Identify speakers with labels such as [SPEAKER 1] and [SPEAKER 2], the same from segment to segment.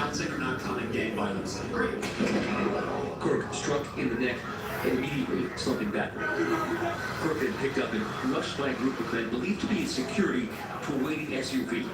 [SPEAKER 1] announcing or not counting gang violence. Great.
[SPEAKER 2] Kirk struck in the neck and immediately slumping backward. Kirk then picked up and rushed by a group of men believed to be in security to a waiting SUV.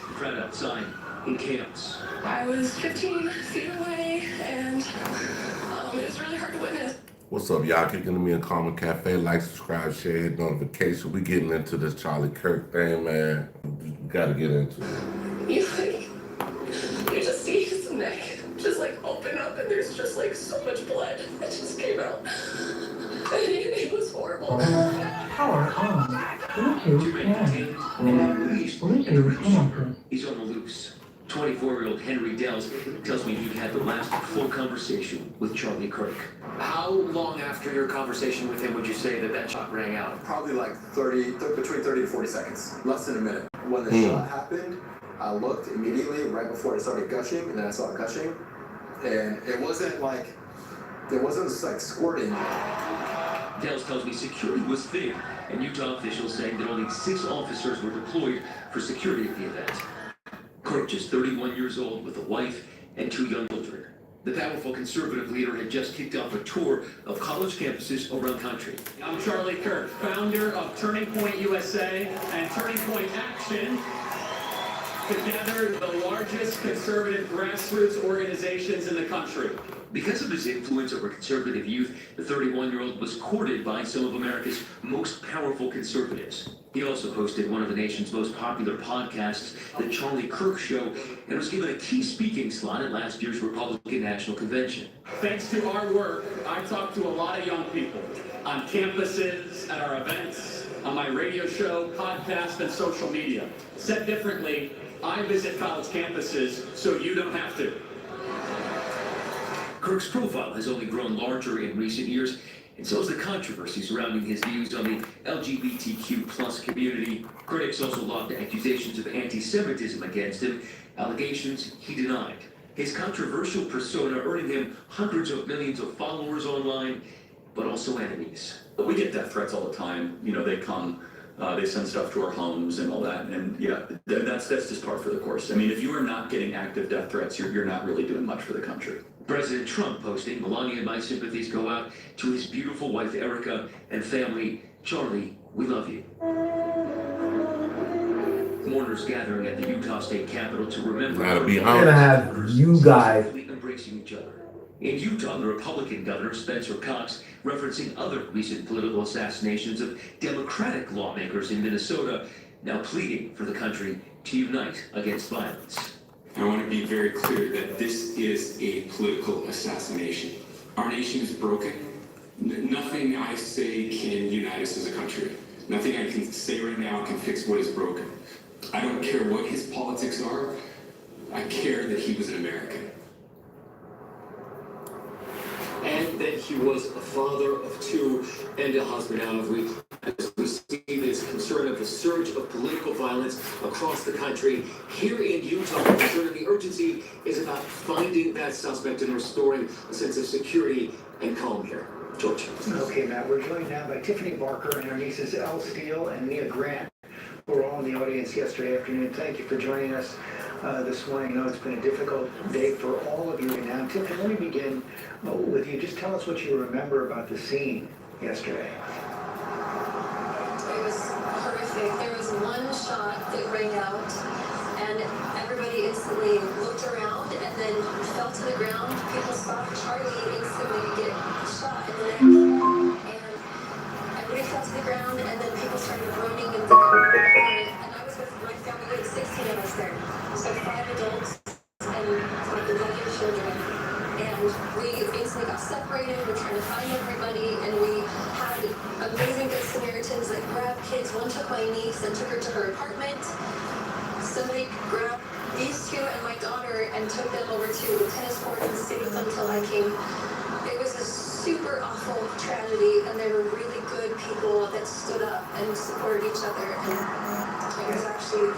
[SPEAKER 2] The crowd outside in chaos.
[SPEAKER 3] I was 15 feet away, and it was really hard to witness.
[SPEAKER 4] What's up, y'all? Kicking to me in Karma Cafe. Like, subscribe, share, hit notification. We getting into this Charlie Kirk thing, man. We gotta get into it.
[SPEAKER 3] You just see his neck just like open up, and there's just like so much blood that just came out. And it was horrible.
[SPEAKER 5] Power on.
[SPEAKER 2] Two men detained and released. He's on the loose. 24-year-old Henry Dells tells me he had the last full conversation with Charlie Kirk.
[SPEAKER 1] How long after your conversation with him would you say that shot rang out?
[SPEAKER 6] Probably like between 30 to 40 seconds, less than a minute. When the shot happened, I looked immediately right before it started gushing, and then I saw it gushing, and it wasn't like squirting.
[SPEAKER 2] Dells tells me security was thin, and Utah officials saying that only 6 officers were deployed for security at the event. Kirk, just 31 years old, with a wife and 2 young children. The powerful conservative leader had just kicked off a tour of college campuses around the country.
[SPEAKER 7] I'm Charlie Kirk, founder of Turning Point USA and Turning Point Action. Together, the largest conservative grassroots organizations in the country.
[SPEAKER 2] Because of his influence over conservative youth, the 31-year-old was courted by some of America's most powerful conservatives. He also hosted one of the nation's most popular podcasts, The Charlie Kirk Show, and was given a key speaking slot at last year's Republican National Convention.
[SPEAKER 7] Thanks to our work, I talk to a lot of young people on campuses, at our events, on my radio show, podcast, and social media. Said differently, I visit college campuses so you don't have to.
[SPEAKER 2] Kirk's profile has only grown larger in recent years, and so has the controversy surrounding his views on the LGBTQ+ community. Critics also lobbed accusations of anti-Semitism against him, allegations he denied. His controversial persona earning him hundreds of millions of followers online, but also enemies.
[SPEAKER 8] We get death threats all the time. You know, they come, they send stuff to our homes and all that. And yeah, that's just par for the course. I mean, if you are not getting active death threats, you're not really doing much for the country.
[SPEAKER 2] President Trump posting, "Melania, my sympathies go out to his beautiful wife Erica and family. Charlie, we love you." Mourners gathering at the Utah State Capitol to remember.
[SPEAKER 4] Gotta be
[SPEAKER 5] We're gonna have you guys
[SPEAKER 2] embracing each other. In Utah, the Republican governor Spencer Cox referencing other recent political assassinations of Democratic lawmakers in Minnesota, now pleading for the country to unite against violence.
[SPEAKER 9] I want to be very clear that this is a political assassination. Our nation is broken. Nothing I say can unite us as a country. Nothing I can say right now can fix what is broken. I don't care what his politics are. I care that he was an American.
[SPEAKER 10] And that he was a father of 2 and a husband. Now, we see this concern of a surge of political violence across the country. Here in Utah, the concern of the urgency is about finding that suspect and restoring a sense of security and calm here. George.
[SPEAKER 11] Okay, Matt, we're joined now by Tiffany Barker and her nieces Elle Steele and Nia Grant, who were all in the audience yesterday afternoon. Thank you for joining us this morning. I know it's been a difficult day for all of you right now. Tiffany, let me begin with you. Just tell us what you remember about the scene yesterday.
[SPEAKER 3] It was horrific. There was one shot that rang out, and everybody instantly looked around and then fell to the ground. People saw Charlie instantly get shot in the neck, and everybody fell to the ground, and then people started running and thinking, and I was with my family. We had 16 of us there, so 5 adults and 11 children, and we instantly got separated. We're trying to find everybody, and we had amazing good Samaritans that grabbed kids. One took my niece and took her to her apartment. Somebody grabbed these 2 and my daughter and took them over to the tennis court and stayed with them until I came. It was a super awful tragedy, and there were really good people that stood up and supported each other, and it was actually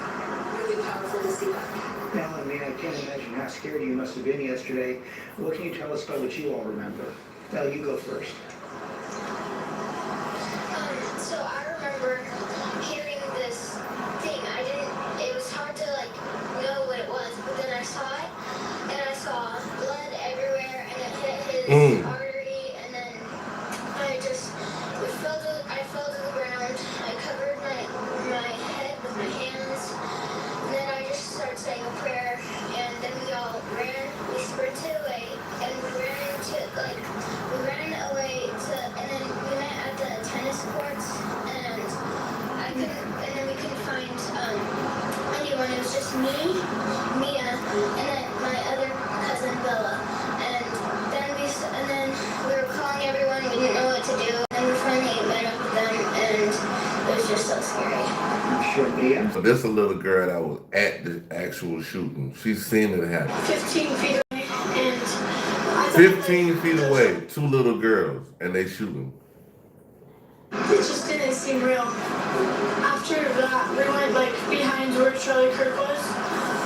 [SPEAKER 3] really powerful to see that.
[SPEAKER 11] Now, I mean, I can't imagine how scared you must have been yesterday. What can you tell us about what you all remember? Elle, you go first.
[SPEAKER 12] So I remember hearing this thing. It was hard to just me, Mia, and then my other cousin Bella. And then we were calling everyone, we didn't know what to do, and we finally met up with them, and it was just so scary.
[SPEAKER 11] Sure, Mia.
[SPEAKER 4] So this a little girl that was at the actual shooting. She's seen it happen.
[SPEAKER 12] 15 feet away, and I
[SPEAKER 4] 15 feet away, two little girls, and they shooting.
[SPEAKER 12] it just didn't seem real. After that, we went like behind where Charlie Kirk was,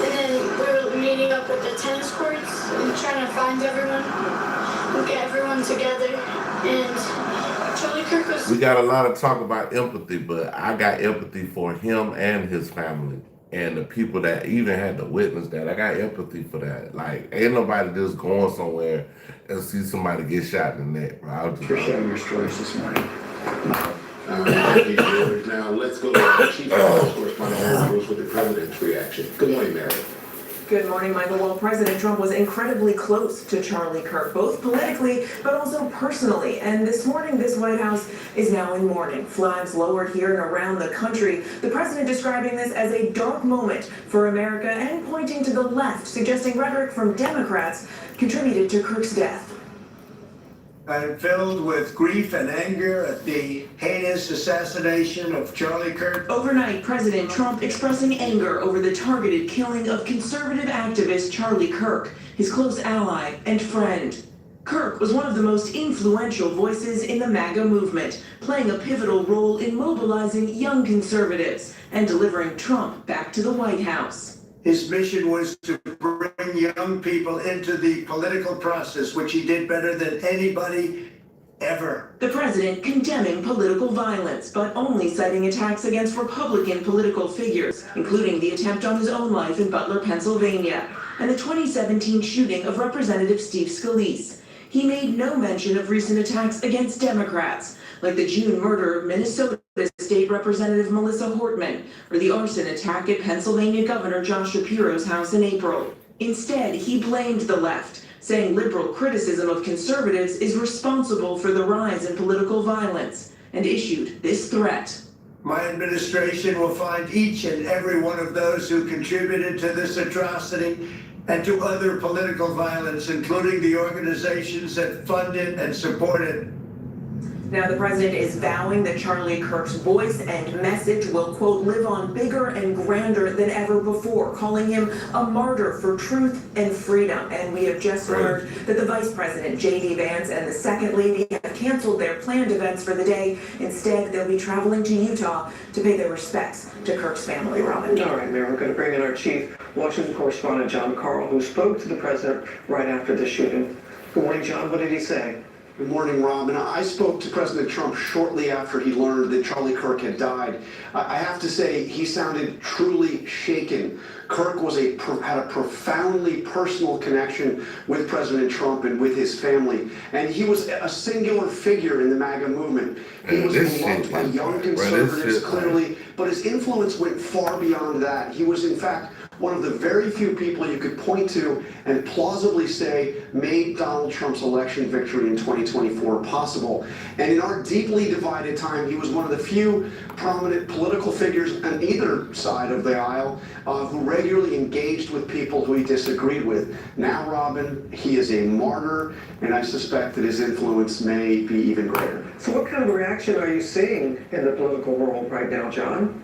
[SPEAKER 12] and then we were meeting up at the tennis courts and trying to find everyone and get everyone together. And Charlie Kirk was.
[SPEAKER 4] We got a lot of talk about empathy, but I got empathy for him and his family and the people that even had to witness that. I got empathy for that. Like, ain't nobody just going somewhere and see somebody get shot in the neck, bro. I was just
[SPEAKER 11] Appreciate your stories this morning.
[SPEAKER 13] Now let's go to our chief correspondent, Mary Bruce, with the president's reaction. Good morning, Mary.
[SPEAKER 14] Good morning, Michael. Well, President Trump was incredibly close to Charlie Kirk, both politically but also personally. And this morning, this White House is now in mourning. Flags lowered here and around the country. The president describing this as a dark moment for America and pointing to the left, suggesting rhetoric from Democrats contributed to Kirk's death.
[SPEAKER 15] I'm filled with grief and anger at the heinous assassination of Charlie Kirk.
[SPEAKER 14] Overnight, President Trump expressing anger over the targeted killing of conservative activist Charlie Kirk, his close ally and friend. Kirk was one of the most influential voices in the MAGA movement, playing a pivotal role in mobilizing young conservatives and delivering Trump back to the White House.
[SPEAKER 15] His mission was to bring young people into the political process, which he did better than anybody ever.
[SPEAKER 14] The president condemning political violence, but only citing attacks against Republican political figures, including the attempt on his own life in Butler, Pennsylvania, and the 2017 shooting of Representative Steve Scalise. He made no mention of recent attacks against Democrats, like the June murder of Minnesota State Representative Melissa Hortman, or the arson attack at Pennsylvania Governor Josh Shapiro's house in April. Instead, he blamed the left, saying liberal criticism of conservatives is responsible for the rise in political violence, and issued this threat.
[SPEAKER 15] My administration will find each and every one of those who contributed to this atrocity and to other political violence, including the organizations that funded and supported.
[SPEAKER 14] Now, the president is vowing that Charlie Kirk's voice and message will, quote, live on bigger and grander than ever before, calling him a martyr for truth and freedom. And we have just learned that the vice president, J.D. Vance, and the second lady have canceled their planned events for the day. Instead, they'll be traveling to Utah to pay their respects to Kirk's family. Robin.
[SPEAKER 16] All right, Mayor, we're going to bring in our chief Washington correspondent, John Carl, who spoke to the president right after the shooting. Good morning, John. What did he say?
[SPEAKER 17] Good morning, Rob. And I spoke to President Trump shortly after he learned that Charlie Kirk had died. I have to say, he sounded truly shaken. Kirk had a profoundly personal connection with President Trump and with his family. And he was a singular figure in the MAGA movement. He was beloved by young conservatives, clearly, but his influence went far beyond that. He was, in fact, one of the very few people you could point to and plausibly say made Donald Trump's election victory in 2024 possible. And in our deeply divided time, he was one of the few prominent political figures on either side of the aisle who regularly engaged with people who he disagreed with. Now, Robin, he is a martyr, and I suspect that his influence may be even greater.
[SPEAKER 16] So what kind of reaction are you seeing in the political world right now, John?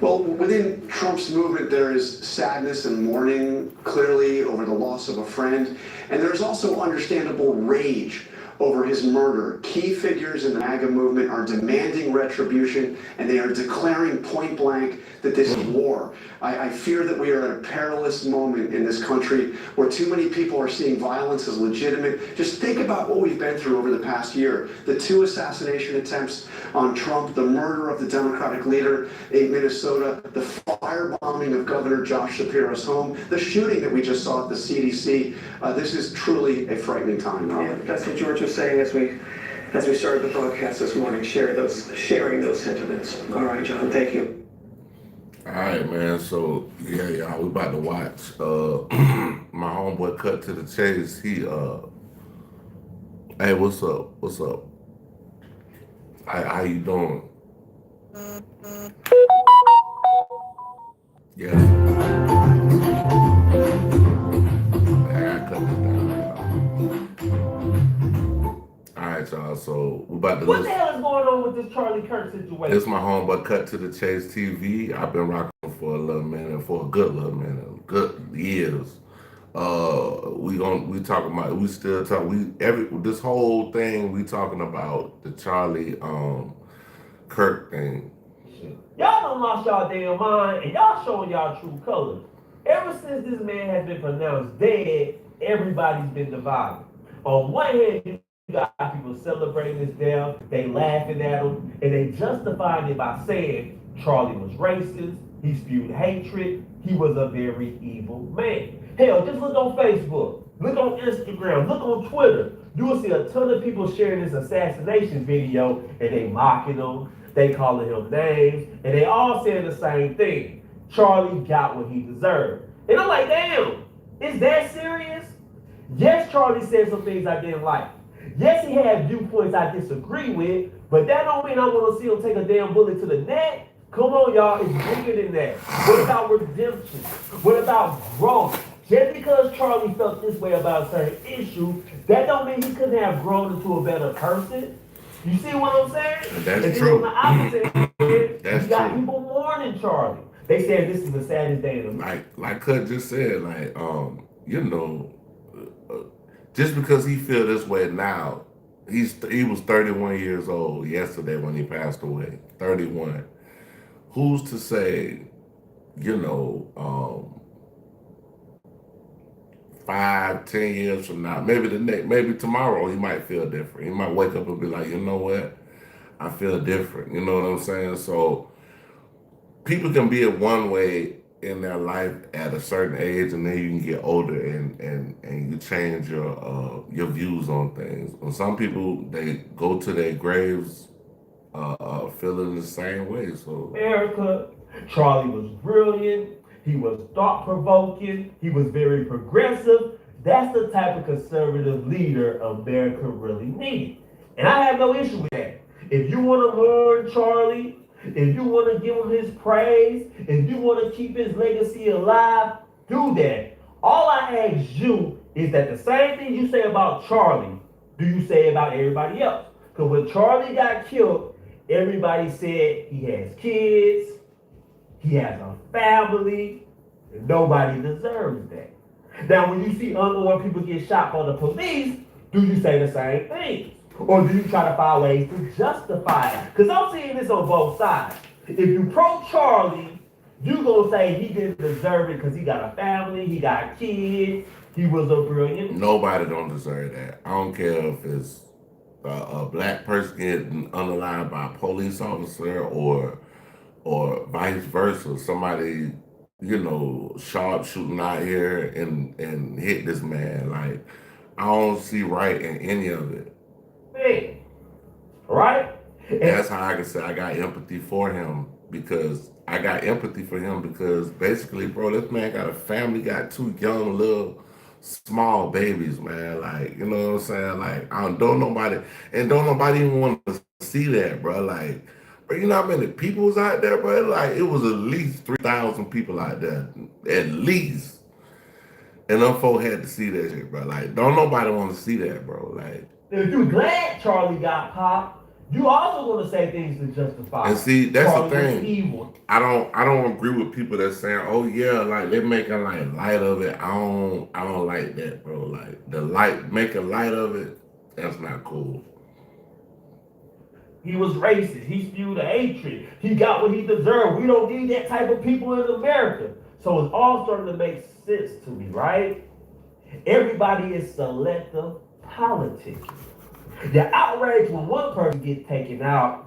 [SPEAKER 17] Well, within Trump's movement, there is sadness and mourning, clearly, over the loss of a friend. And there's also understandable rage over his murder. Key figures in the MAGA movement are demanding retribution, and they are declaring point blank that this is war. I fear that we are at a perilous moment in this country where too many people are seeing violence as legitimate. Just think about what we've been through over the past year. The 2 assassination attempts on Trump, the murder of the Democratic leader in Minnesota, the firebombing of Governor Josh Shapiro's home, the shooting that we just saw at the CDC. This is truly a frightening time, Robert.
[SPEAKER 16] Yeah, that's what George was saying as we started the broadcast this morning, sharing those sentiments. All right, John, thank you.
[SPEAKER 4] All right, man. So yeah, y'all, we about to watch. My homeboy cut to the chase. He hey, what's up? What's up? How you doing? Yes. So we're about to
[SPEAKER 18] What the hell is going on with this Charlie Kirk situation?
[SPEAKER 4] It's my home, but Cut to the Chase TV. I've been rocking for a little minute, for a good little minute, good years. We talking about, we still talk, this whole thing we talking about the Charlie Kirk thing.
[SPEAKER 18] Y'all done lost y'all damn mind, and y'all showing y'all true colors. Ever since this man has been pronounced dead, everybody's been divided. On one hand, you got people celebrating his death, they laughing at him, and they justifying it by saying Charlie was racist, he spewed hatred, he was a very evil man. Hell, just look on Facebook, look on Instagram, look on Twitter. You will see a ton of people sharing this assassination video, and they mocking him, they calling him names, and they all saying the same thing. Charlie got what he deserved. And I'm like, damn, is that serious? Yes, Charlie said some things I didn't like. Yes, he had viewpoints I disagree with, but that don't mean I want to see him take a damn bullet to the neck. Come on, y'all, it's bigger than that. What about redemption? What about growth? Just because Charlie felt this way about a certain issue, that don't mean he couldn't have grown into a better person. You see what I'm saying?
[SPEAKER 4] That's true.
[SPEAKER 18] On the opposite end,
[SPEAKER 4] That's
[SPEAKER 18] you got
[SPEAKER 4] true.
[SPEAKER 18] people mourning Charlie. They said this is the saddest day of the week.
[SPEAKER 4] Like Cut just said, just because he feel this way now, he was 31 years old yesterday when he passed away. 31. Who's to say, 5-10 years from now, maybe tomorrow he might feel different. He might wake up and be like, you know what? I feel different. You know what I'm saying? So people can be in one way in their life at a certain age, and then you can get older and you change your views on things. And some people, they go to their graves feeling the same way. So
[SPEAKER 18] America, Charlie was brilliant. He was thought-provoking. He was very progressive. That's the type of conservative leader America really needs. And I have no issue with that. If you want to mourn Charlie, if you want to give him his praise, if you want to keep his legacy alive, do that. All I ask you is that the same thing you say about Charlie, do you say about everybody else? Because when Charlie got killed, everybody said he has kids, he has a family, and nobody deserves that. Now, when you see unarmed people get shot by the police, do you say the same thing? Or do you try to find ways to justify it? Because I'm seeing this on both sides. If you pro-Charlie, you gonna say he didn't deserve it because he got a family, he got kids, he was a brilliant.
[SPEAKER 4] Nobody don't deserve that. I don't care if it's a black person getting unalive by a police officer or vice versa. Somebody, sharp shooting out here and hit this man. Like, I don't see right in any of it.
[SPEAKER 18] Man, right?
[SPEAKER 4] That's how I can say I got empathy for him, because basically, bro, this man got a family, got 2 young little small babies, man. Like, you know what I'm saying? Like, don't nobody even want to see that, bro. Like, bro, you know how many people was out there, bro? Like, it was at least 3,000 people out there, at least. And them folk had to see that shit, bro. Like, don't nobody want to see that, bro. Like,
[SPEAKER 18] if you're glad Charlie got popped, you also going to say things to justify.
[SPEAKER 4] And see, that's
[SPEAKER 18] Charlie
[SPEAKER 4] the thing.
[SPEAKER 18] Evil.
[SPEAKER 4] I don't agree with people that saying, "Oh yeah, like they're making like light of it." I don't like that, bro. Like making light of it, that's not cool.
[SPEAKER 18] He was racist. He spewed hatred. He got what he deserved. We don't need that type of people in America. So it's all starting to make sense to me, right? Everybody is selective politics. You're outraged when one person gets taken out,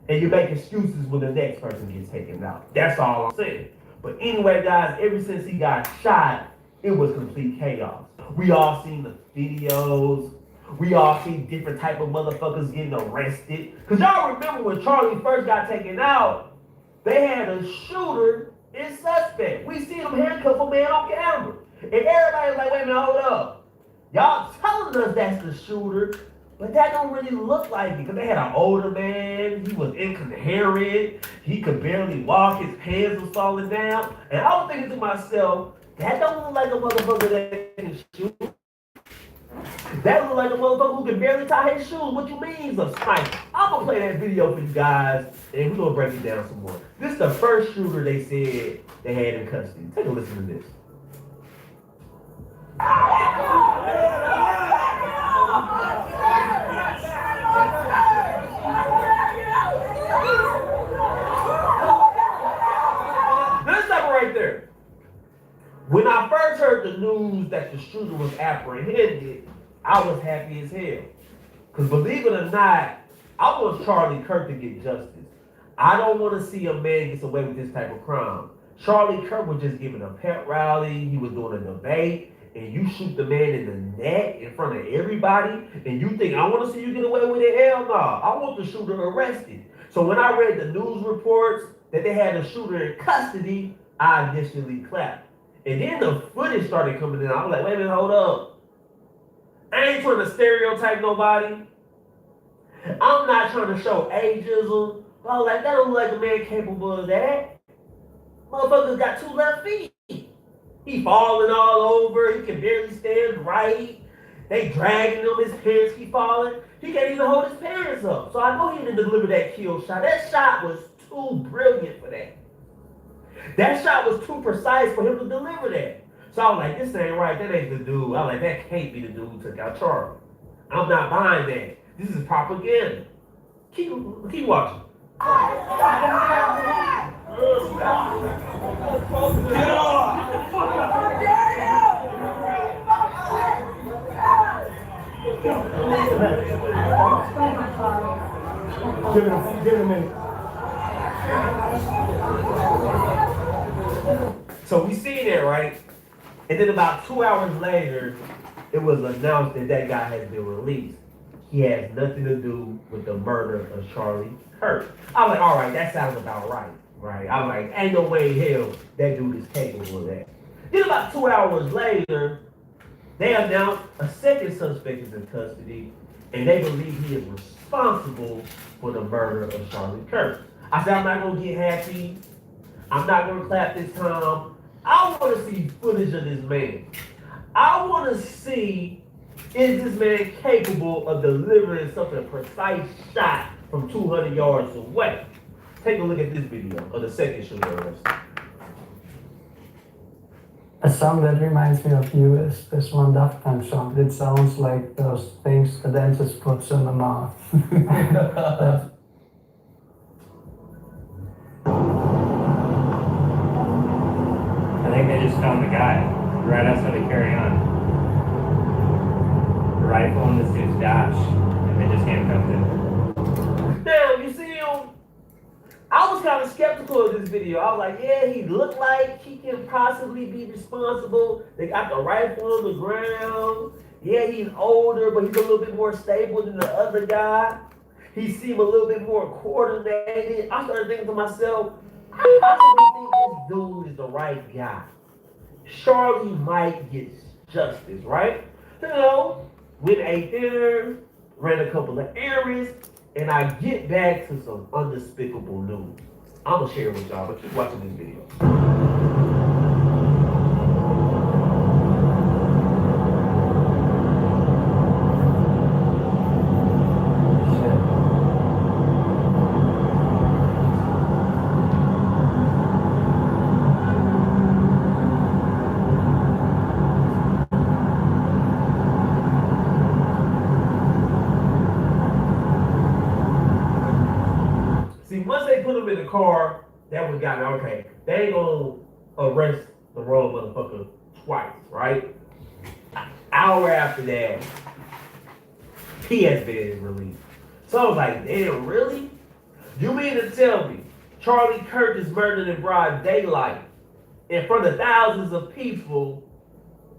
[SPEAKER 18] and you make excuses when the next person gets taken out. That's all I'm saying. But anyway, guys, ever since he got shot, it was complete chaos. We all seen the videos. We all seen different type of motherfuckers getting arrested. Because y'all remember when Charlie first got taken out, they had a shooter and suspect. We seen him handcuff a man on camera. And everybody's like, wait a minute, hold up. Y'all telling us that's the shooter, but that don't really look like it, because they had an older man, he was incoherent, he could barely walk, his hands was falling down, and I was thinking to myself, that don't look like a motherfucker that can shoot. That look like a motherfucker who can barely tie his shoes. What you mean he's a sniper? I'm gonna play that video for you guys, and we're gonna break it down some more. This is the first shooter they said they had in custody. Take a listen to this. Let's stop right there. When I first heard the news that the shooter was apprehended, I was happy as hell. Because believe it or not, I want Charlie Kirk to get justice. I don't want to see a man get away with this type of crime. Charlie Kirk was just giving a pep rally, he was doing a debate, and you shoot the man in the neck in front of everybody, and you think, I want to see you get away with it? Hell no. I want the shooter arrested. So when I read the news reports that they had the shooter in custody, I initially clapped. And then the footage started coming in. I was like, wait a minute, hold up. I ain't trying to stereotype nobody. I'm not trying to show ageism. I was like, that don't look like a man capable of that. Motherfucker's got 2 left feet. He falling all over. He can barely stand right. They dragging him. His pants keep falling. He can't even hold his pants up. So I know he didn't deliver that kill shot. That shot was too brilliant for that. That shot was too precise for him to deliver that. So I was like, this ain't right. That ain't the dude. I was like, that can't be the dude who took out Charlie. I'm not buying that. This is propaganda. Keep watching. Get it a minute. So we seen it, right? And then about 2 hours later, it was announced that that guy has been released. He has nothing to do with the murder of Charlie Kirk. I was like, all right, that sounds about right, right? I was like, ain't no way in hell that dude is capable of that. Then about 2 hours later, they announced a second suspect is in custody, and they believe he is responsible for the murder of Charlie Kirk. I said, I'm not gonna get happy. I'm not gonna clap this time. I want to see footage of this man. I want to see, is this man capable of delivering such a precise shot from 200 yards away? Take a look at this video of the second shooter arrested.
[SPEAKER 19] A song that reminds me of you is this one Daft Punk song. It sounds like those things the dentist puts in the mouth.
[SPEAKER 20] I think they just found the guy right outside of Carry On. The rifle in this dude's dash, and they just handcuffed him.
[SPEAKER 18] Now, you see him? I was kind of skeptical of this video. I was like, yeah, he looked like he can possibly be responsible. They got the rifle on the ground. Yeah, he's older, but he's a little bit more stable than the other guy. He seemed a little bit more coordinated. I started thinking to myself, I possibly think this dude is the right guy. Charlie might get justice, right? You know, went ate dinner, ran a couple of errands, and I get back to some undespicable news. I'm gonna share it with y'all, but keep watching this video. Once they put him in the car, that was got me, okay, they ain't gonna arrest the wrong motherfucker twice, right? An hour after that, he has been released. So I was like, damn, really? You mean to tell me Charlie Kirk is murdered in broad daylight in front of thousands of people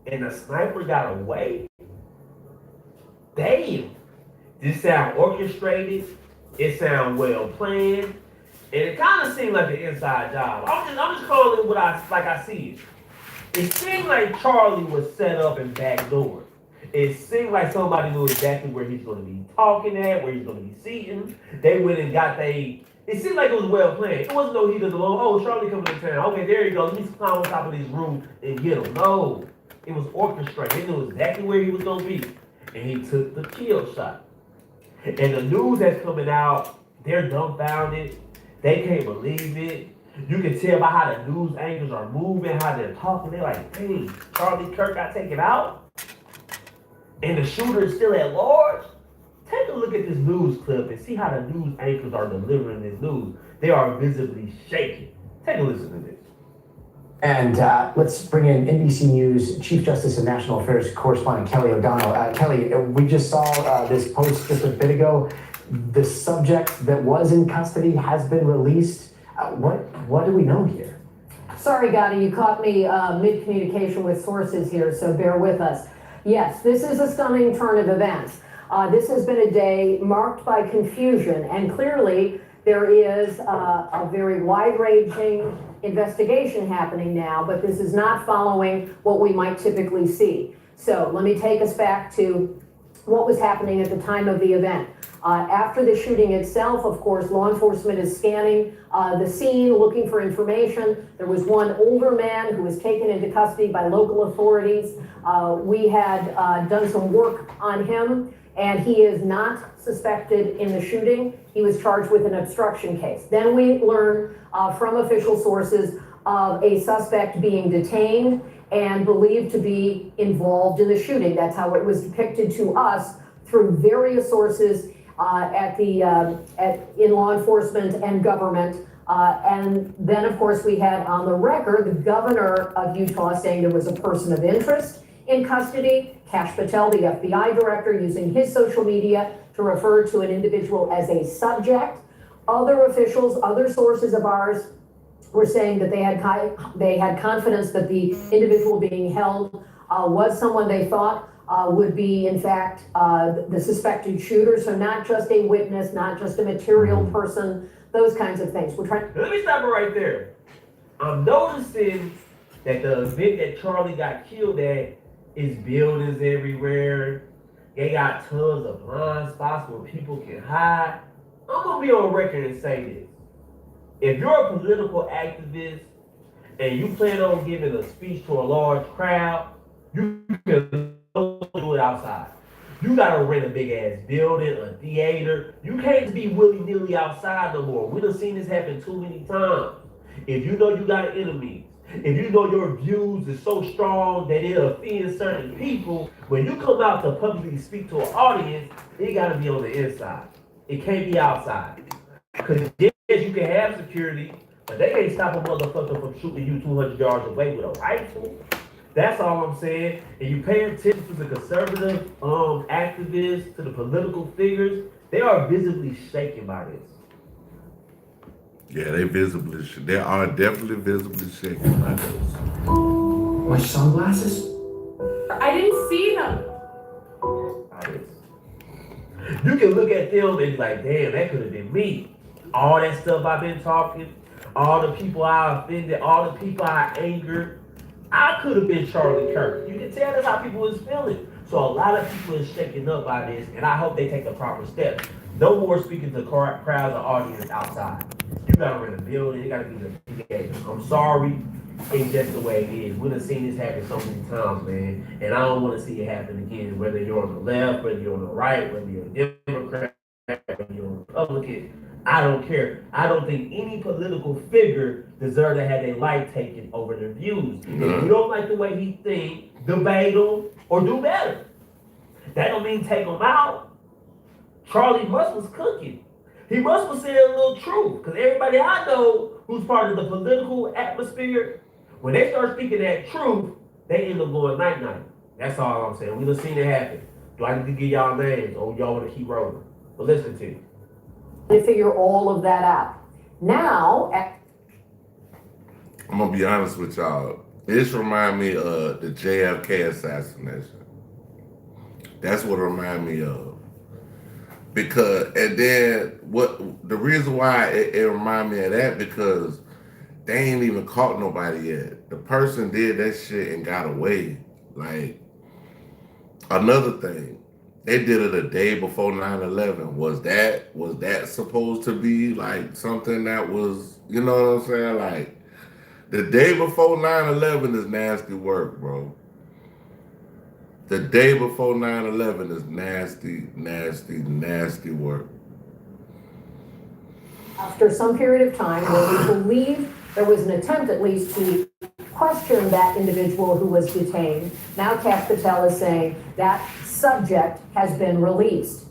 [SPEAKER 18] and the sniper got away? Damn. This sound orchestrated. It sounds well planned, and it kind of seemed like an inside job. I'm just calling it what I see it. It seemed like Charlie was set up and backdoored. It seemed like somebody knew exactly where he's going to be talking at, where he's going to be sitting. They went and got it seemed like it was well planned. It wasn't no heat of the moment. Oh, Charlie coming to town. Okay, there you go. Let me climb on top of this roof and get him. No, it was orchestrated. They knew exactly where he was going to be. and he took the kill shot. And the news that's coming out, they're dumbfounded. They can't believe it. You can tell by how the news anchors are moving, how they're talking. They're like, dang, Charlie Kirk got taken out? And the shooter is still at large? Take a look at this news clip and see how the news anchors are delivering this news. They are visibly shaking. Take a listen to this.
[SPEAKER 21] And let's bring in NBC News Chief Justice and National Affairs correspondent Kelly O'Donnell. Kelly, we just saw this post just a bit ago. The subject that was in custody has been released. What do we know here?
[SPEAKER 22] Sorry, Gotti, you caught me mid-communication with sources here, so bear with us. Yes, this is a stunning turn of events. This has been a day marked by confusion, and clearly there is a very wide-ranging investigation happening now, but this is not following what we might typically see. So let me take us back to what was happening at the time of the event. After the shooting itself, of course, law enforcement is scanning the scene, looking for information. There was one older man who was taken into custody by local authorities. We had done some work on him, and he is not suspected in the shooting. He was charged with an obstruction case. Then we learn from official sources of a suspect being detained and believed to be involved in the shooting. That's how it was depicted to us through various sources in law enforcement and government. And then, of course, we had on the record the governor of Utah saying there was a person of interest in custody. Kash Patel, the FBI director, using his social media to refer to an individual as a subject. Other officials, other sources of ours were saying that they had confidence that the individual being held was someone they thought would be, in fact, the suspected shooter. So not just a witness, not just a material person, those kinds of things. We're trying.
[SPEAKER 18] Let me stop it right there. I'm noticing that the event that Charlie got killed at is buildings everywhere. They got tons of blind spots where people can hide. I'm gonna be on record and say this. If you're a political activist and you plan on giving a speech to a large crowd, you can do it outside. You gotta rent a big ass building, a theater. You can't be willy-nilly outside no more. We done seen this happen too many times. If you know you got enemies, if you know your views is so strong that it offends certain people, when you come out to publicly speak to an audience, it gotta be on the inside. It can't be outside. Because yes, you can have security, but they can't stop a motherfucker from shooting you 200 yards away with a rifle. That's all I'm saying. And you pay attention to the conservative activists, to the political figures, they are visibly shaken by this.
[SPEAKER 4] Yeah, they are definitely visibly shaken by this.
[SPEAKER 21] My sunglasses?
[SPEAKER 12] I didn't see them.
[SPEAKER 18] You can look at them and be like, damn, that could have been me. All that stuff I've been talking, all the people I offended, all the people I angered, I could have been Charlie Kirk. You can tell that's how people is feeling. So a lot of people is shaken up by this, and I hope they take the proper steps. No more speaking to crowds or audience outside. You gotta rent a building, it gotta be the theater. I'm sorry, it's just the way it is. We done seen this happen so many times, man, and I don't want to see it happen again. Whether you're on the left, whether you're on the right, whether you're a Democrat, whether you're a Republican, I don't care. I don't think any political figure deserves to have their life taken over their views. If you don't like the way he thinks, debate him or do better. That don't mean take him out. Charlie must was cooking. He must have said a little truth, because everybody I know who's part of the political atmosphere, when they start speaking that truth, they end up going night-night. That's all I'm saying. We done seen it happen. Do I need to give y'all names, or y'all want to keep rolling? But let's continue.
[SPEAKER 22] To figure all of that out. Now,
[SPEAKER 4] I'm gonna be honest with y'all. This remind me of the JFK assassination. That's what it remind me of. Because, and then the reason why it remind me of that, because they ain't even caught nobody yet. The person did that shit and got away. Like, another thing, they did it a day before 9/11. Was that supposed to be like something that was, you know what I'm saying? Like, the day before 9/11 is nasty work, bro. The day before 9/11 is nasty, nasty, nasty work.
[SPEAKER 22] After some period of time where we believe there was an attempt at least to question that individual who was detained, now Kash Patel is saying that subject has been released.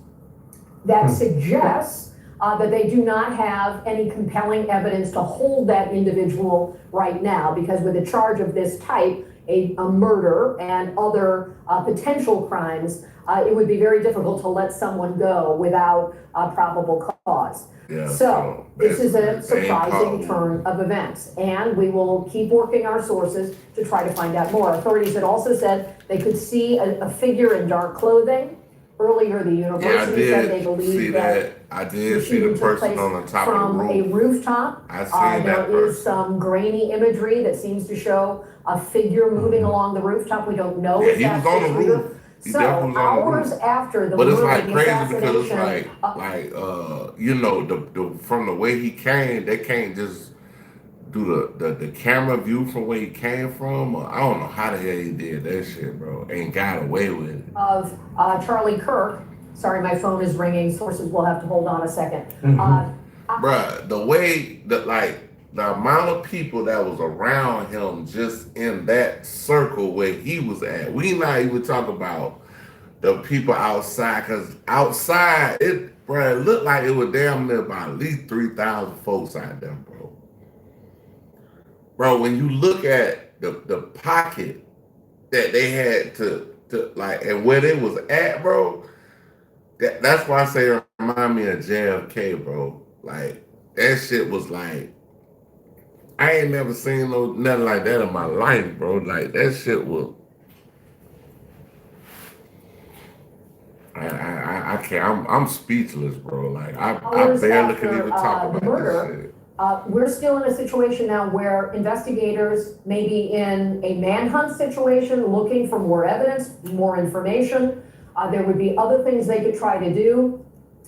[SPEAKER 22] That suggests that they do not have any compelling evidence to hold that individual right now, because with a charge of this type, a murder and other potential crimes, it would be very difficult to let someone go without probable cause.
[SPEAKER 4] Yeah,
[SPEAKER 22] So this is a surprising turn of events, and we will keep working our sources to try to find out more. Authorities had also said they could see a figure in dark clothing. Earlier, the university said they believe that
[SPEAKER 4] I did see the person on the top of the
[SPEAKER 22] from a
[SPEAKER 4] roof.
[SPEAKER 22] rooftop.
[SPEAKER 4] I seen that
[SPEAKER 22] There is some grainy imagery that seems to show a figure moving along the rooftop. We don't know if
[SPEAKER 4] he
[SPEAKER 22] that's
[SPEAKER 4] was on
[SPEAKER 22] the
[SPEAKER 4] the
[SPEAKER 22] shooter.
[SPEAKER 4] roof. He
[SPEAKER 22] So
[SPEAKER 4] definitely was on the
[SPEAKER 22] hours
[SPEAKER 4] roof.
[SPEAKER 22] after the
[SPEAKER 4] But it's
[SPEAKER 22] murder,
[SPEAKER 4] like
[SPEAKER 22] the
[SPEAKER 4] crazy because it's
[SPEAKER 22] assassination,
[SPEAKER 4] you know, the from the way he came, they can't just do the camera view from where he came from. Or I don't know how the hell he did that shit, bro. And got away with it.
[SPEAKER 22] of Charlie Kirk. Sorry, my phone is ringing. Sources will have to hold on a second.
[SPEAKER 4] Bruh, the way that the amount of people that was around him just in that circle where he was at. We not even talk about the people outside, because outside, it looked like it was damn near about at least 3,000 folks out there, bro. Bro, when you look at the pocket that they had to and where they was at, bro, that's why I say it remind me of JFK, bro. Like, that shit was like, I ain't never seen nothing like that in my life, bro. Like, that shit was, I can't, I'm speechless, bro. Like, I barely can even talk about this shit.
[SPEAKER 22] We're still in a situation now where investigators may be in a manhunt situation, looking for more evidence, more information. There would be other things they could try to do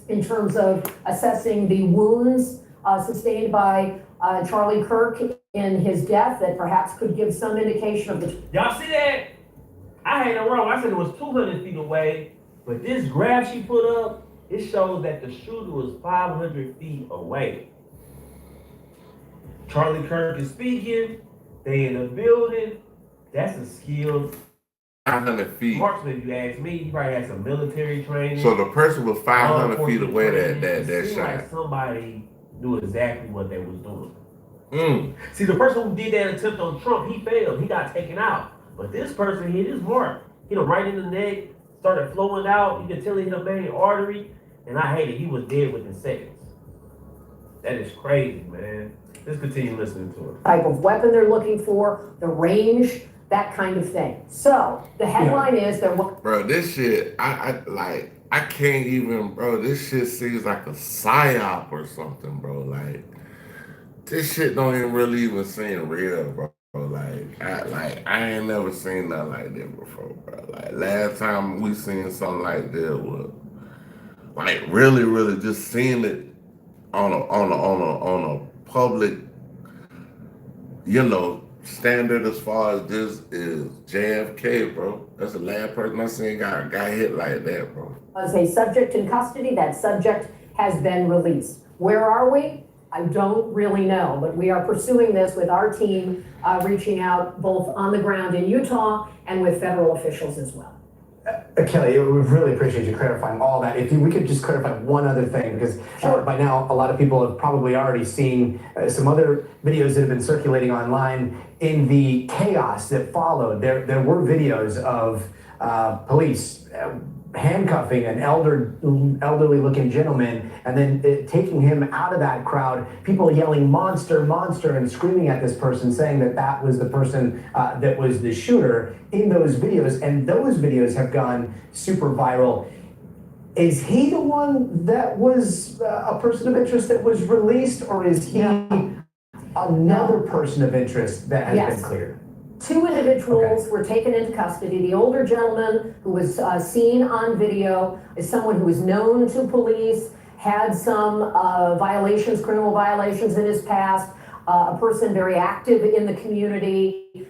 [SPEAKER 22] in terms of assessing the wounds sustained by Charlie Kirk in his death that perhaps could give some indication of the...
[SPEAKER 18] Y'all see that? I had it wrong. I said it was 200 feet away, but this graph she put up, it shows that the shooter was 500 feet away. Charlie Kirk is speaking, they in the building. That's a skilled
[SPEAKER 4] 500 feet.
[SPEAKER 18] marksman, if you ask me. He probably had some military training.
[SPEAKER 4] So the person was 500 feet away that
[SPEAKER 18] It
[SPEAKER 4] shot.
[SPEAKER 18] like somebody knew exactly what they was doing. See, the person who did that attempt on Trump, he failed. He got taken out. But this person hit his mark. Hit him right in the neck, started flowing out. You could tell he hit a main artery. And I hate it. He was dead within seconds. That is crazy, man. Let's continue listening to it.
[SPEAKER 22] Type of weapon they're looking for, the range, that kind of thing. So the headline is that...
[SPEAKER 4] Bro, this shit, I can't even, bro, this shit seems like a psyop or something, bro. Like, this shit don't even really even seem real, bro. Like, I ain't never seen nothing like this before, bro. Like, last time we seen something like this was, like, really just seeing it on a public, you know, standard as far as this is JFK, bro. That's the last person I seen got hit like that, bro.
[SPEAKER 22] As a subject in custody, that subject has been released. Where are we? I don't really know, but we are pursuing this with our team, reaching out both on the ground in Utah and with federal officials as well.
[SPEAKER 21] Kelly, we really appreciate you clarifying all that. If we could just clarify one other thing, because by now a lot of people have probably already seen some other videos that have been circulating online. In the chaos that followed, there were videos of police handcuffing an elderly looking gentleman and then taking him out of that crowd, people yelling monster, monster, and screaming at this person, saying that that was the person that was the shooter in those videos. And those videos have gone super viral. Is he the one that was a person of interest that was released, or is he another person of interest that has been cleared?
[SPEAKER 22] Two individuals were taken into custody. The older gentleman who was seen on video is someone who is known to police, had some violations, criminal violations in his past, a person very active in the community,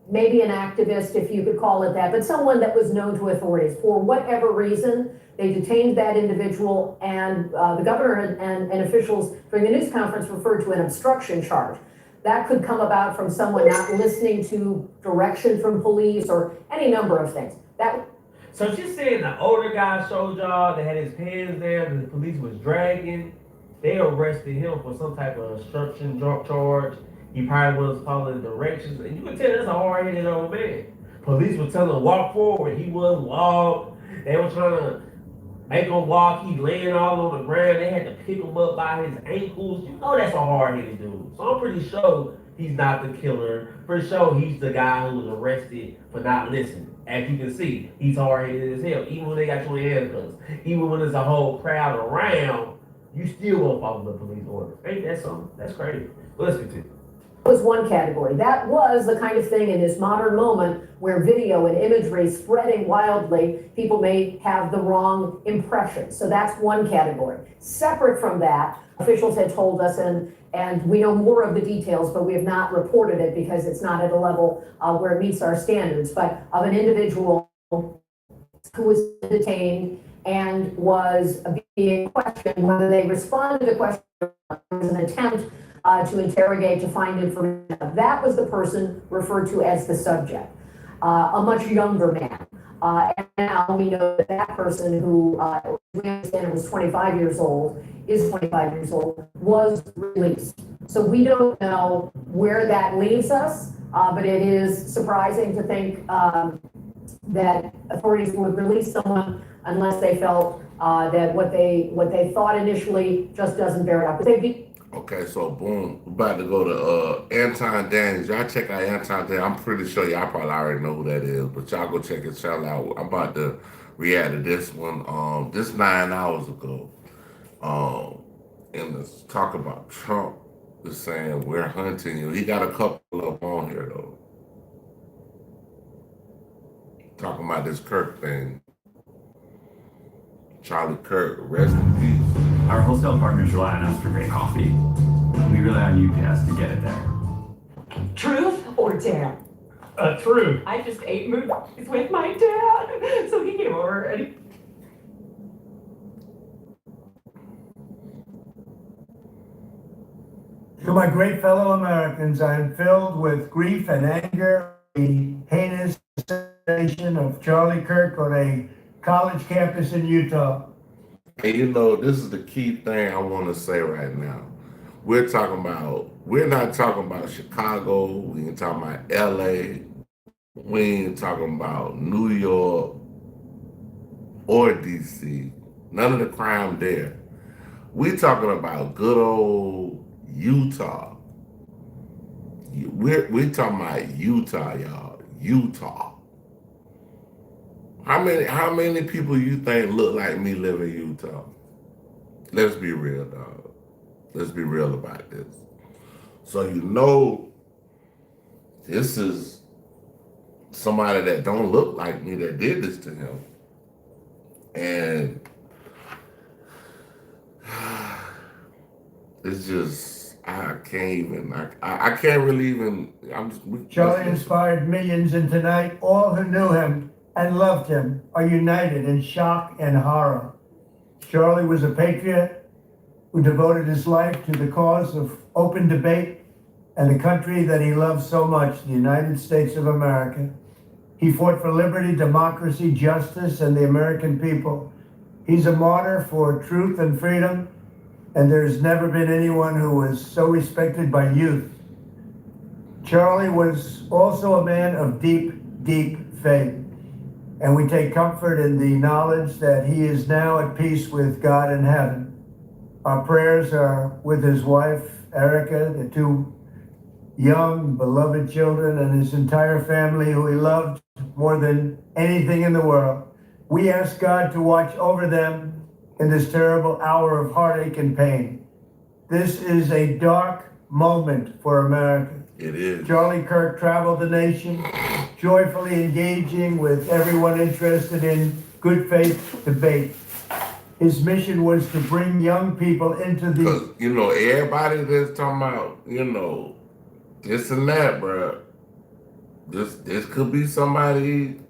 [SPEAKER 22] maybe an activist, if you could call it that, but someone that was known to authorities. For whatever reason, they detained that individual, and the governor and officials during the news conference referred to an obstruction charge. That could come about from someone not listening to direction from police or any number of things.
[SPEAKER 18] So she's saying the older guy showed y'all that had his hands there and the police was dragging. They arrested him for some type of obstruction charge. He probably was following directions. And you can tell that's a hard-headed old man. Police were telling him to walk forward. He wouldn't walk. They were trying to make him walk. He laying all on the ground. They had to pick him up by his ankles. You know that's a hard-headed dude. So I'm pretty sure he's not the killer. Pretty sure he's the guy who was arrested for not listening. As you can see, he's hard-headed as hell. Even when they got you in handcuffs, even when there's a whole crowd around, you still won't follow the police orders. Ain't that something? That's crazy. Let's continue.
[SPEAKER 22] Was one category. That was the kind of thing in this modern moment where video and imagery spreading wildly, people may have the wrong impression. So that's one category. Separate from that, officials had told us, and we know more of the details, but we have not reported it because it's not at a level where it meets our standards, but of an individual who was detained and was being questioned. Whether they responded to questions was an attempt to interrogate, to find information. That was the person referred to as the subject, a much younger man. And now we know that that person who, we understand was 25 years old, is 25 years old, was released. So we don't know where that leaves us, but it is surprising to think that authorities would release someone unless they felt that what they thought initially just doesn't bear it out.
[SPEAKER 4] Okay, so boom, we're about to go to Anton Daniels. Y'all check out Anton Daniels. I'm pretty sure y'all probably already know who that is, but y'all go check his channel out. I'm about to react to this one. This 9 hours ago. And let's talk about Trump is saying we're hunting you. He got a couple of them on here though. Talking about this Kirk thing. Charlie Kirk, rest in peace.
[SPEAKER 1] Our wholesale partners rely on us for great coffee. We rely on UPS to get it there.
[SPEAKER 6] Truth or dare?
[SPEAKER 18] Truth.
[SPEAKER 6] I just ate movies with my dad, so he came over and he...
[SPEAKER 15] To my great fellow Americans, I am filled with grief and anger at the heinous assassination of Charlie Kirk on a college campus in Utah.
[SPEAKER 4] And you know, this is the key thing I want to say right now. We're not talking about Chicago, we ain't talking about LA, we ain't talking about New York or DC. None of the crime there. We're talking about good old Utah. We're talking about Utah, y'all. Utah. How many people you think look like me live in Utah? Let's be real, dog. Let's be real about this. So you know, this is somebody that don't look like me that did this to him. And it's just, I can't really even,
[SPEAKER 15] Charlie inspired millions, and tonight all who knew him and loved him are united in shock and horror. Charlie was a patriot who devoted his life to the cause of open debate and the country that he loved so much, the United States of America. He fought for liberty, democracy, justice, and the American people. He's a martyr for truth and freedom, and there's never been anyone who was so respected by youth. Charlie was also a man of deep, deep faith. And we take comfort in the knowledge that he is now at peace with God in heaven. Our prayers are with his wife, Erica, the 2 young, beloved children, and his entire family who he loved more than anything in the world. We ask God to watch over them in this terrible hour of heartache and pain. This is a dark moment for America.
[SPEAKER 4] It is.
[SPEAKER 15] Charlie Kirk traveled the nation, joyfully engaging with everyone interested in good faith debate. His mission was to bring young people into the...
[SPEAKER 4] You know, everybody that's talking about, you know, this and that, bro. this could be somebody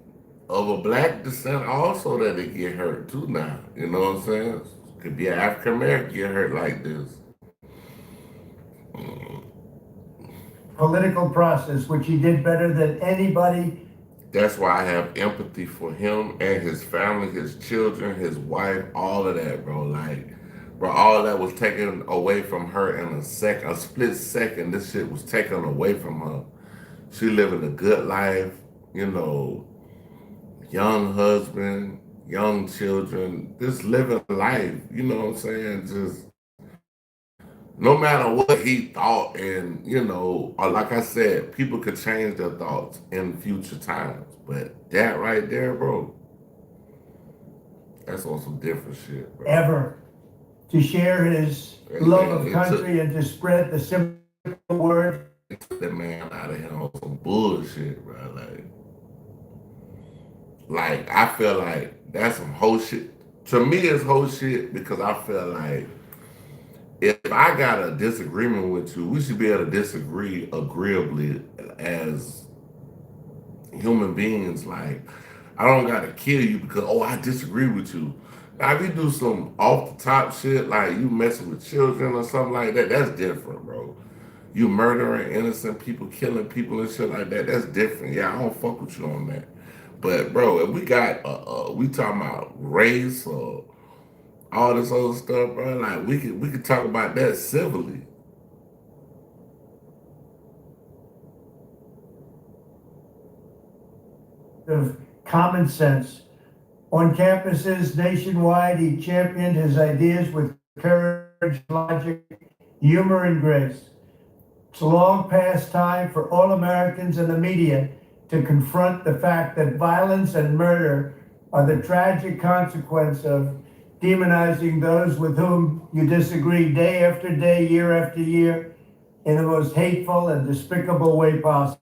[SPEAKER 4] of a black descent also that they get hurt too now. You know what I'm saying? Could be an African American get hurt like this.
[SPEAKER 15] Political process, which he did better than anybody.
[SPEAKER 4] That's why I have empathy for him and his family, his children, his wife, all of that, bro. Like, bro, all that was taken away from her in a split second. This shit was taken away from her. She living a good life, you know, young husband, young children, just living life, you know what I'm saying? Just no matter what he thought, and you know, or like I said, people could change their thoughts in future times. But that right there, bro, that's on some different shit, bro.
[SPEAKER 15] Ever to share his love of country and to spread the simple word.
[SPEAKER 4] It took that man out of here on some bullshit, bro. Like I feel like that's some whole shit. To me, it's whole shit because I feel like if I got a disagreement with you, we should be able to disagree agreeably as human beings. Like, I don't gotta kill you because, oh, I disagree with you. Now, if you do some off the top shit, like you messing with children or something like that, that's different, bro. You murdering innocent people, killing people and shit like that, that's different. Yeah, I don't fuck with you on that. But bro, if we got we talking about race or all this other stuff, bro, like we could talk about that civilly.
[SPEAKER 15] Of common sense. On campuses nationwide, he championed his ideas with courage, logic, humor, and grace. It's a long past time for all Americans and the media to confront the fact that violence and murder are the tragic consequence of demonizing those with whom you disagree day after day, year after year, in the most hateful and despicable way possible.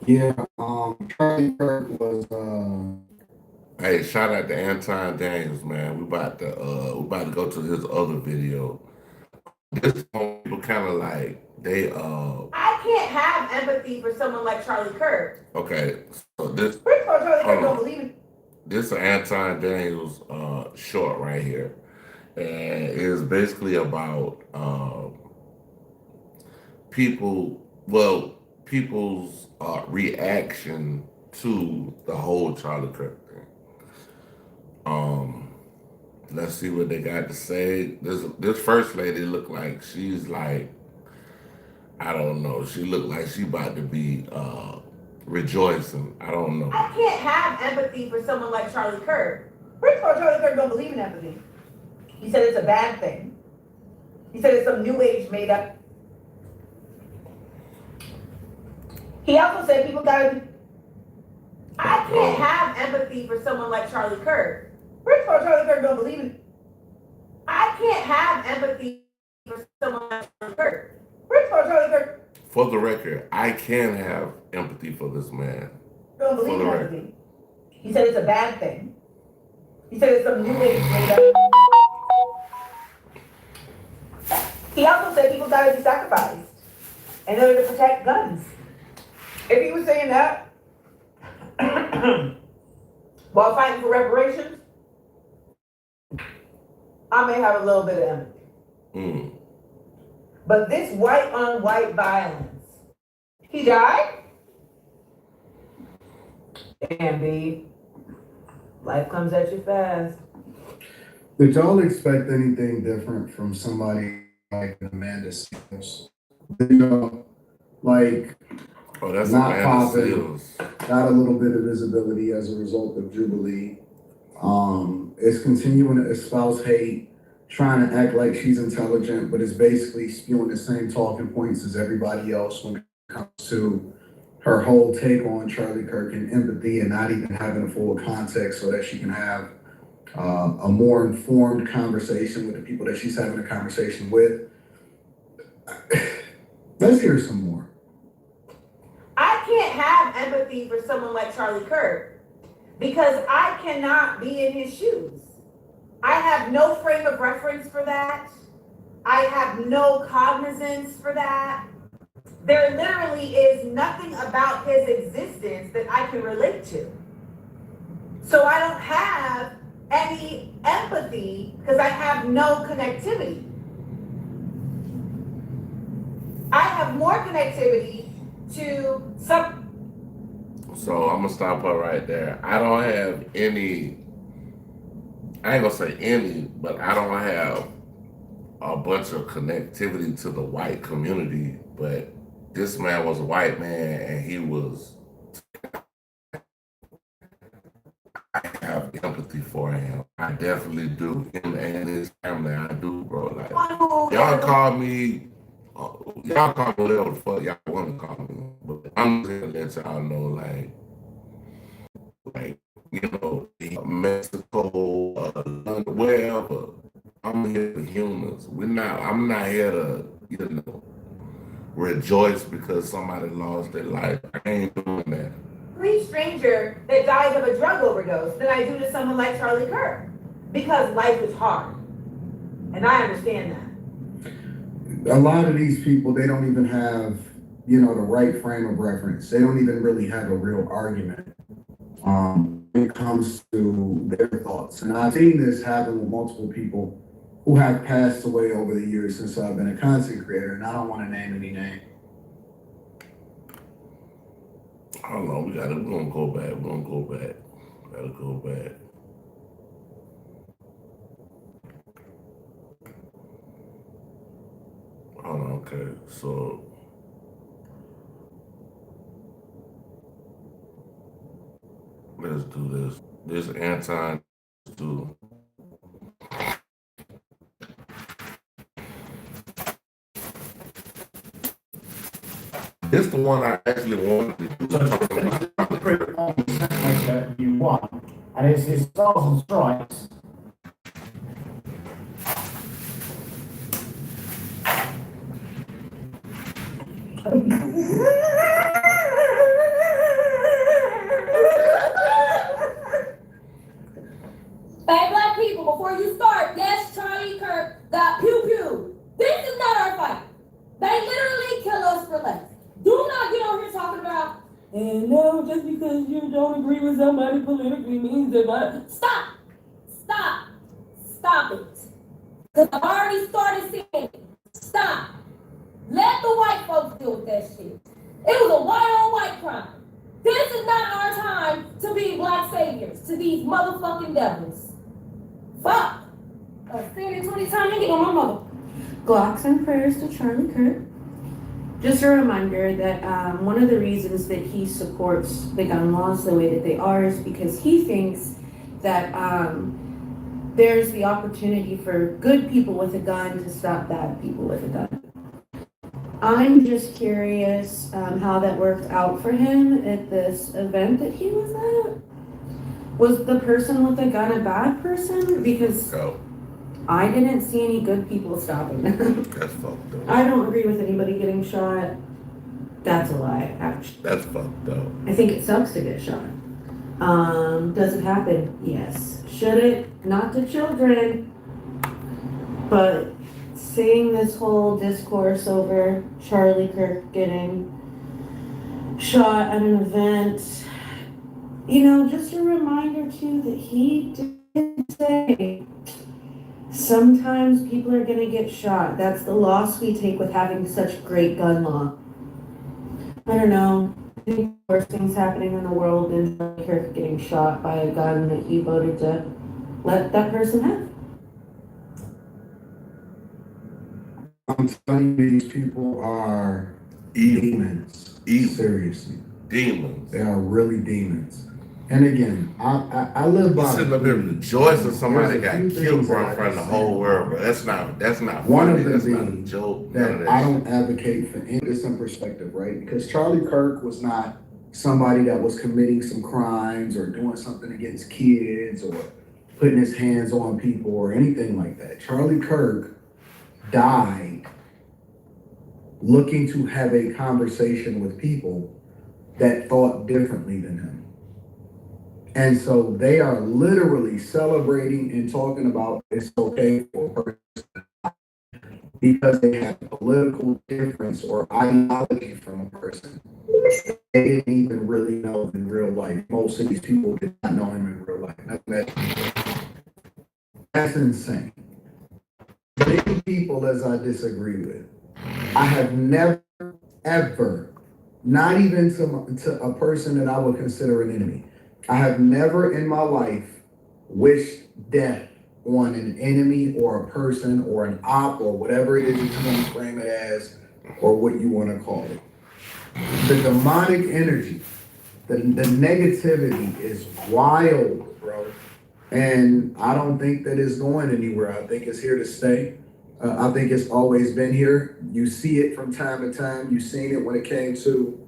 [SPEAKER 7] Yeah, Charlie Kirk was.
[SPEAKER 4] Hey, shout out to Anton Daniels, man. We about to go to his other video. This one, people kind of like they.
[SPEAKER 6] I can't have empathy for someone like Charlie Kirk.
[SPEAKER 4] Okay, so this.
[SPEAKER 6] First of all, Charlie Kirk don't believe it.
[SPEAKER 4] This is Anton Daniels short right here, and it is basically about people's reaction to the whole Charlie Kirk thing. Let's see what they got to say. This first lady looked like she's like, I don't know. She looked like she about to be rejoicing. I don't know.
[SPEAKER 6] I can't have empathy for someone like Charlie Kirk. First of all, Charlie Kirk don't believe in empathy. He said it's a bad thing. He said it's some new age made up. He also said people gotta. I can't have empathy for someone like Charlie Kirk. First of all, Charlie Kirk don't believe in. I can't have empathy for someone like Charlie Kirk. First of all, Charlie Kirk.
[SPEAKER 4] For the record, I can have empathy for this man.
[SPEAKER 6] Don't believe in empathy. He said it's a bad thing. He said it's some new age made up. He also said people gotta be sacrificed in order to protect guns. If he was saying that while fighting for reparations, I may have a little bit of empathy. But this white on white violence, he died? Damn, B. Life comes at you fast.
[SPEAKER 7] Did y'all expect anything different from somebody like Amanda Seals? You know, like,
[SPEAKER 4] oh, that's
[SPEAKER 7] not
[SPEAKER 4] Amanda
[SPEAKER 7] popping,
[SPEAKER 4] Seals.
[SPEAKER 7] got a little bit of visibility as a result of Jubilee. Is continuing to espouse hate, trying to act like she's intelligent, but is basically spewing the same talking points as everybody else when it comes to her whole take on Charlie Kirk and empathy, and not even having a full context so that she can have a more informed conversation with the people that she's having a conversation with. Let's hear some more.
[SPEAKER 6] I can't have empathy for someone like Charlie Kirk because I cannot be in his shoes. I have no frame of reference for that. I have no cognizance for that. There literally is nothing about his existence that I can relate to. So I don't have any empathy because I have no connectivity. I have more connectivity to some.
[SPEAKER 4] So I'm gonna stop her right there. I don't have any, I ain't gonna say any, but I don't have a bunch of connectivity to the white community, but this man was a white man and he was, I have empathy for him. I definitely do. Him and his family, I do, bro. Like, y'all call me whatever the fuck y'all want to call me, but I'm just gonna let y'all know, like, you know, Mexico, London, wherever. I'm here for humans. I'm not here to, you know, rejoice because somebody lost their life. I ain't doing that.
[SPEAKER 6] Complete stranger that dies of a drug overdose than I do to someone like Charlie Kirk. Because life is hard. And I understand that.
[SPEAKER 7] A lot of these people, they don't even have, you know, the right frame of reference. They don't even really have a real argument when it comes to their thoughts. And I've seen this happen with multiple people who have passed away over the years since I've been a content creator, and I don't want to name any name.
[SPEAKER 4] I don't know, we're gonna go back. Gotta go back. Hold on, okay, so let's do this. This Anton do. This the one I actually wanted to do.
[SPEAKER 21] You want, and it's stars and stripes.
[SPEAKER 5] Hey, black people, before you start, yes, Charlie Kirk got pew-pew. This is not our fight. They literally kill us for less. Do not get on here talking about, and no, just because you don't agree with somebody politically means that Stop! Stop it. Because I've already started saying it. Stop. Let the white folks deal with that shit. It was a white-on-white crime. This is not our time to be black saviors to these motherfucking devils. Fuck. I've seen it 20 times, I get on my mother.
[SPEAKER 8] Glocks and prayers to Charlie Kirk. Just a reminder that one of the reasons that he supports the gun laws the way that they are is because he thinks that there's the opportunity for good people with a gun to stop bad people with a gun. I'm just curious how that worked out for him at this event that he was at. Was the person with the gun a bad person? Because I didn't see any good people stopping them.
[SPEAKER 4] That's fucked up.
[SPEAKER 8] I don't agree with anybody getting shot. That's a lie, actually.
[SPEAKER 4] That's fucked up.
[SPEAKER 8] I think it sucks to get shot. Does it happen? Yes. Should it? Not to children. But seeing this whole discourse over Charlie Kirk getting shot at an event, you know, just a reminder too that he did say sometimes people are going to get shot. That's the loss we take with having such great gun law. I don't know. I think worse things happening in the world than Charlie Kirk getting shot by a gun that he voted to let that person have.
[SPEAKER 7] I'm telling you, these people are demons. Seriously.
[SPEAKER 4] Demons.
[SPEAKER 7] They are really demons. And again, I live by.
[SPEAKER 4] Sitting up here rejoicing somebody got killed in front of the whole world, bro. That's not
[SPEAKER 7] one
[SPEAKER 4] funny.
[SPEAKER 7] of them
[SPEAKER 4] That's not a
[SPEAKER 7] being
[SPEAKER 4] joke.
[SPEAKER 7] that I don't advocate for any of this in perspective, right? Because Charlie Kirk was not somebody that was committing some crimes or doing something against kids or putting his hands on people or anything like that. Charlie Kirk died looking to have a conversation with people that thought differently than him. And so they are literally celebrating and talking about it's okay for a person because they have a political difference or ideology from a person. they didn't even really know him in real life. Most of these people did not know him in real life. That's insane. Many people as I disagree with. I have never, ever, not even to a person that I would consider an enemy, I have never in my life wished death on an enemy or a person or an op or whatever it is that you want to frame it as or what you want to call it. The demonic energy, the negativity is wild, bro. And I don't think that it's going anywhere. I think it's here to stay. I think it's always been here. You see it from time to time. You've seen it when it came to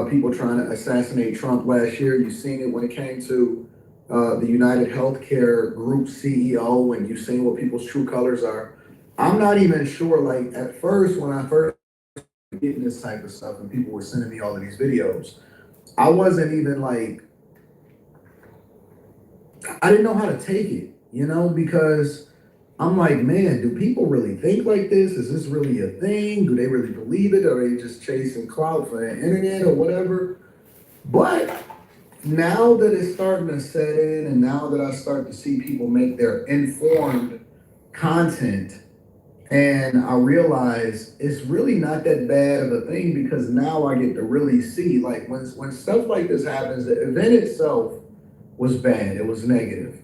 [SPEAKER 7] people trying to assassinate Trump last year. You've seen it when it came to the United Healthcare Group CEO, and you've seen what people's true colors are. I'm not even sure, like at first, when I first getting this type of stuff and people were sending me all of these videos, I wasn't even like, I didn't know how to take it, you know, because I'm like, man, do people really think like this? Is this really a thing? Do they really believe it? Or are they just chasing clout for the internet or whatever? But now that it's starting to set in and now that I start to see people make their informed content, and I realize it's really not that bad of a thing, because now I get to really see, like when stuff like this happens, the event itself was bad, it was negative.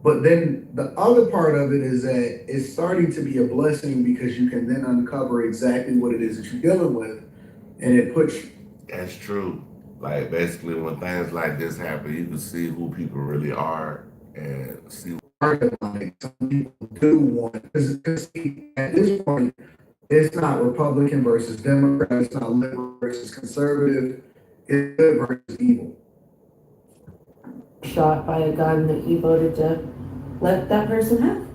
[SPEAKER 7] But then the other part of it is that it's starting to be a blessing, because you can then uncover exactly what it is that you're dealing with, and it puts you.
[SPEAKER 4] That's true. Like basically when things like this happen, you can see who people really are and see.
[SPEAKER 7] Like some people do want, because at this point, it's not Republican versus Democrat, it's not liberal versus conservative, it's good versus evil.
[SPEAKER 8] Shot by a gun that you voted to let that person have?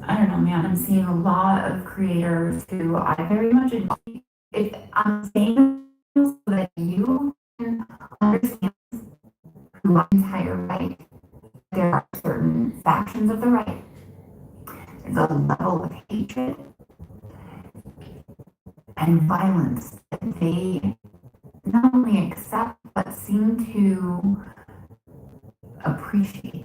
[SPEAKER 2] I don't know, man. I'm seeing a lot of creators who I very much enjoy. If I'm saying so that you can understand who the entire right, there are certain factions of the right. There's a level of hatred and violence that they not only accept but seem to appreciate.